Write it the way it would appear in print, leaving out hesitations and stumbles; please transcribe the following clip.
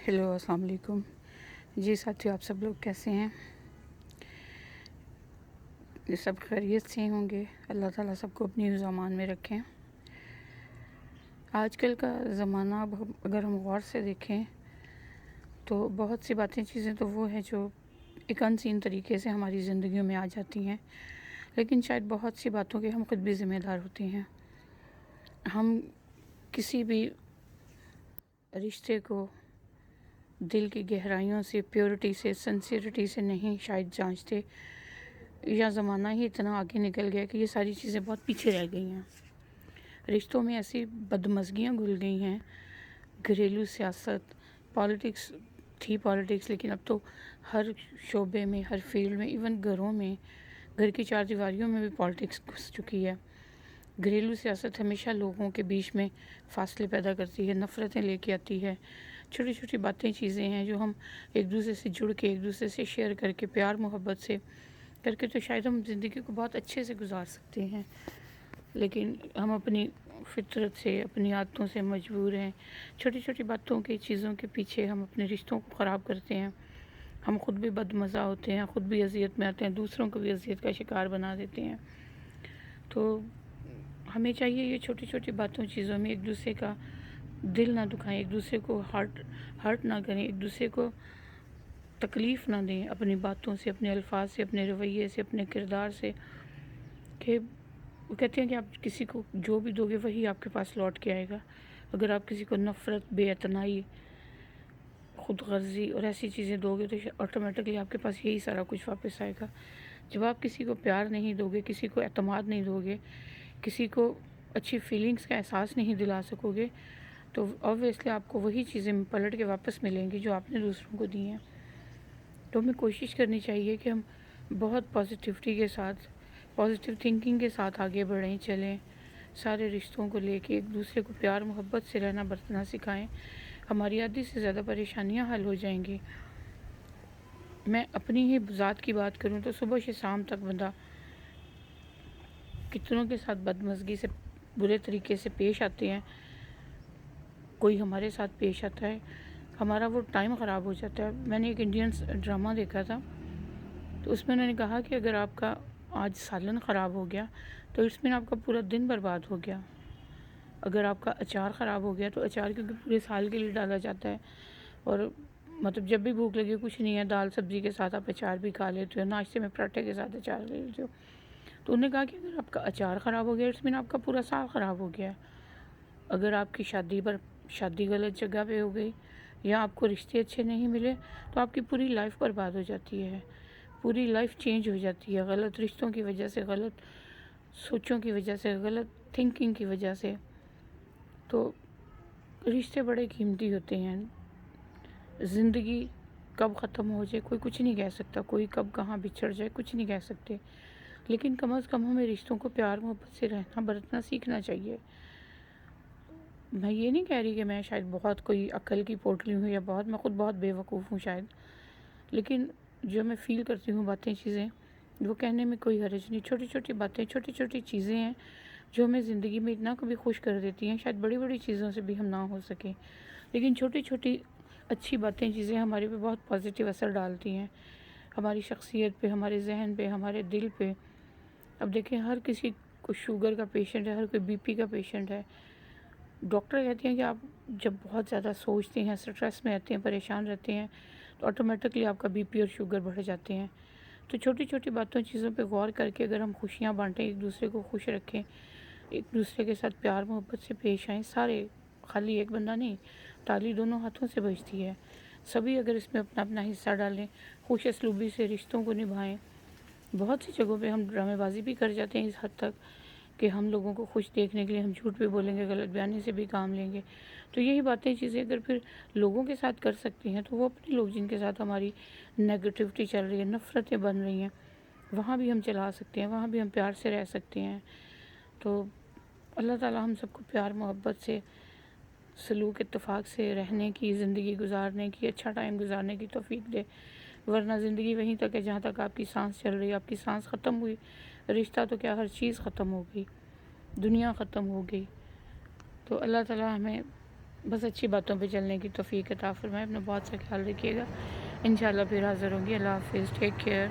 Hello السلام علیکم جی ساتھیو، آپ سب لوگ کیسے ہیں؟ یہ سب خیریت سے ہوں گے؟ اللہ تعالیٰ سب کو اپنی امان میں رکھیں۔ آج کل کا زمانہ اگر ہم غور سے دیکھیں تو بہت سی باتیں چیزیں تو وہ ہیں جو ایک انسین طریقے سے ہماری زندگیوں میں آ جاتی ہیں، لیکن شاید بہت سی باتوں کے ہم خود بھی ذمہ دار ہوتے ہیں۔ ہم کسی بھی رشتے کو دل کی گہرائیوں سے، پیورٹی سے، سنسیئرٹی سے نہیں شاید جانچتے، یا زمانہ ہی اتنا آگے نکل گیا کہ یہ ساری چیزیں بہت پیچھے رہ گئی ہیں۔ رشتوں میں ایسی بدمزگیاں گھل گئی ہیں، گھریلو سیاست، پالیٹکس تھی پالیٹکس، لیکن اب تو ہر شعبے میں، ہر فیلڈ میں، ایون گھروں میں، گھر کی چار دیواریوں میں بھی پالیٹکس گھس چکی ہے۔ گھریلو سیاست ہمیشہ لوگوں کے بیچ میں فاصلے پیدا کرتی ہے، نفرتیں لے کے آتی ہے۔ چھوٹی چھوٹی باتیں چیزیں ہیں جو ہم ایک دوسرے سے جڑ کے، ایک دوسرے سے شیئر کر کے، پیار محبت سے کر کے تو شاید ہم زندگی کو بہت اچھے سے گزار سکتے ہیں، لیکن ہم اپنی فطرت سے، اپنی عادتوں سے مجبور ہیں۔ چھوٹی چھوٹی باتوں کی چیزوں کے پیچھے ہم اپنے رشتوں کو خراب کرتے ہیں۔ ہم خود بھی بدمزہ ہوتے ہیں، خود بھی اذیت میں آتے ہیں، دوسروں کو بھی اذیت کا شکار بنا دیتے ہیں۔ تو ہمیں چاہیے یہ چھوٹی چھوٹی باتوں چیزوں میں ایک دوسرے کا دل نہ دکھائیں، ایک دوسرے کو ہرٹ نہ کریں، ایک دوسرے کو تکلیف نہ دیں اپنی باتوں سے، اپنے الفاظ سے، اپنے رویے سے، اپنے کردار سے۔ کہ وہ کہتے ہیں کہ آپ کسی کو جو بھی دو گے وہی آپ کے پاس لوٹ کے آئے گا۔ اگر آپ کسی کو نفرت، بے اعتنائی، خود غرضی اور ایسی چیزیں دو گے تو آٹومیٹکلی آپ کے پاس یہی سارا کچھ واپس آئے گا۔ جب آپ کسی کو پیار نہیں دو گے، کسی کو اعتماد نہیں دو گے، کسی کو اچھی فیلنگز کا احساس نہیں دلا سکو گے، تو آبویسلی آپ کو وہی چیزیں پلٹ کے واپس ملیں گی جو آپ نے دوسروں کو دی ہیں۔ تو ہمیں کوشش کرنی چاہیے کہ ہم بہت پازیٹیوٹی کے ساتھ، پازیٹیو تھنکنگ کے ساتھ آگے بڑھیں، چلیں، سارے رشتوں کو لے کے ایک دوسرے کو پیار محبت سے رہنا برتنا سکھائیں۔ ہماری آدھی سے زیادہ پریشانیاں حل ہو جائیں گی۔ میں اپنی ہی ذات کی بات کروں تو صبح سے شام تک بندہ کتنوں کے ساتھ بدمزگی سے، برے طریقے سے پیش آتے ہیں۔ کوئی ہمارے ساتھ پیش آتا ہے، ہمارا وہ ٹائم خراب ہو جاتا ہے۔ میں نے ایک انڈین ڈرامہ دیکھا تھا، تو اس میں انہوں نے کہا کہ اگر آپ کا آج سالن خراب ہو گیا تو اس میں آپ کا پورا دن برباد ہو گیا۔ اگر آپ کا اچار خراب ہو گیا تو اچار کیونکہ پورے سال کے لیے ڈالا جاتا ہے، اور مطلب جب بھی بھوک لگے کچھ نہیں ہے، دال سبزی کے ساتھ آپ اچار بھی کھا لیتے ہو، ناشتے میں پراٹھے کے ساتھ اچار لے لیتے ہو۔ تو انہوں نے کہا کہ اگر آپ کا اچار خراب ہو گیا اس میں آپ کا پورا سال خراب ہو گیا۔ اگر آپ کی شادی غلط جگہ پہ ہو گئی، یا آپ کو رشتے اچھے نہیں ملے، تو آپ کی پوری لائف برباد ہو جاتی ہے، پوری لائف چینج ہو جاتی ہے، غلط رشتوں کی وجہ سے، غلط سوچوں کی وجہ سے، غلط تھنکنگ کی وجہ سے۔ تو رشتے بڑے قیمتی ہوتے ہیں۔ زندگی کب ختم ہو جائے کوئی کچھ نہیں کہہ سکتا، کوئی کب کہاں بچھڑ جائے کچھ نہیں کہہ سکتے، لیکن کم از کم ہمیں رشتوں کو پیار محبت سے رہنا برتنا سیکھنا چاہیے۔ میں یہ نہیں کہہ رہی کہ میں شاید بہت کوئی عقل کی پوٹلی ہوں، یا میں خود بہت بے وقوف ہوں شاید، لیکن جو میں فیل کرتی ہوں باتیں چیزیں، وہ کہنے میں کوئی حرج نہیں۔ چھوٹی چھوٹی باتیں، چھوٹی چھوٹی چیزیں ہیں جو ہمیں زندگی میں اتنا کبھی خوش کر دیتی ہیں، شاید بڑی بڑی چیزوں سے بھی ہم نہ ہو سکیں، لیکن چھوٹی چھوٹی اچھی باتیں چیزیں ہمارے پہ بہت پازیٹیو اثر ڈالتی ہیں، ہماری شخصیت پہ، ہمارے ذہن پہ، ہمارے دل پہ۔ اب دیکھیں، ہر کسی کو شوگر کا پیشنٹ ہے، ہر کوئی بی پی کا پیشنٹ ہے۔ ڈاکٹر کہتے ہیں کہ آپ جب بہت زیادہ سوچتے ہیں، سٹریس میں رہتے ہیں، پریشان رہتے ہیں، تو آٹومیٹکلی آپ کا بی پی اور شوگر بڑھ جاتے ہیں۔ تو چھوٹی چھوٹی باتوں چیزوں پہ غور کر کے اگر ہم خوشیاں بانٹیں، ایک دوسرے کو خوش رکھیں، ایک دوسرے کے ساتھ پیار محبت سے پیش آئیں، سارے، خالی ایک بندہ نہیں، تالی دونوں ہاتھوں سے بجتی ہے، سبھی اگر اس میں اپنا اپنا حصہ ڈالیں، خوش اسلوبی سے رشتوں کو نبھائیں۔ بہت سی جگہوں پہ ہم ڈرامے بازی بھی کر جاتے ہیں اس حد تک کہ ہم لوگوں کو خوش دیکھنے کے لیے ہم جھوٹ بھی بولیں گے، غلط بیانی سے بھی کام لیں گے۔ تو یہی باتیں چیزیں اگر پھر لوگوں کے ساتھ کر سکتی ہیں، تو وہ اپنے لوگ جن کے ساتھ ہماری نیگیٹیوٹی چل رہی ہے، نفرتیں بن رہی ہیں، وہاں بھی ہم چلا سکتے ہیں، وہاں بھی ہم پیار سے رہ سکتے ہیں۔ تو اللہ تعالیٰ ہم سب کو پیار محبت سے، سلوک اتفاق سے رہنے کی، زندگی گزارنے کی، اچھا ٹائم گزارنے کی توفیق دے، ورنہ زندگی وہیں تک ہے جہاں تک آپ کی سانس چل رہی ہے۔ آپ کی سانس ختم ہوئی، رشتہ تو کیا، ہر چیز ختم ہو گئی، دنیا ختم ہو گئی۔ تو اللہ تعالیٰ ہمیں بس اچھی باتوں پہ چلنے کی توفیق عطا فرمائے. اپنا بہت سا خیال رکھیے گا. انشاءاللہ پھر حاضر ہوں گی. اللہ حافظ. Take care.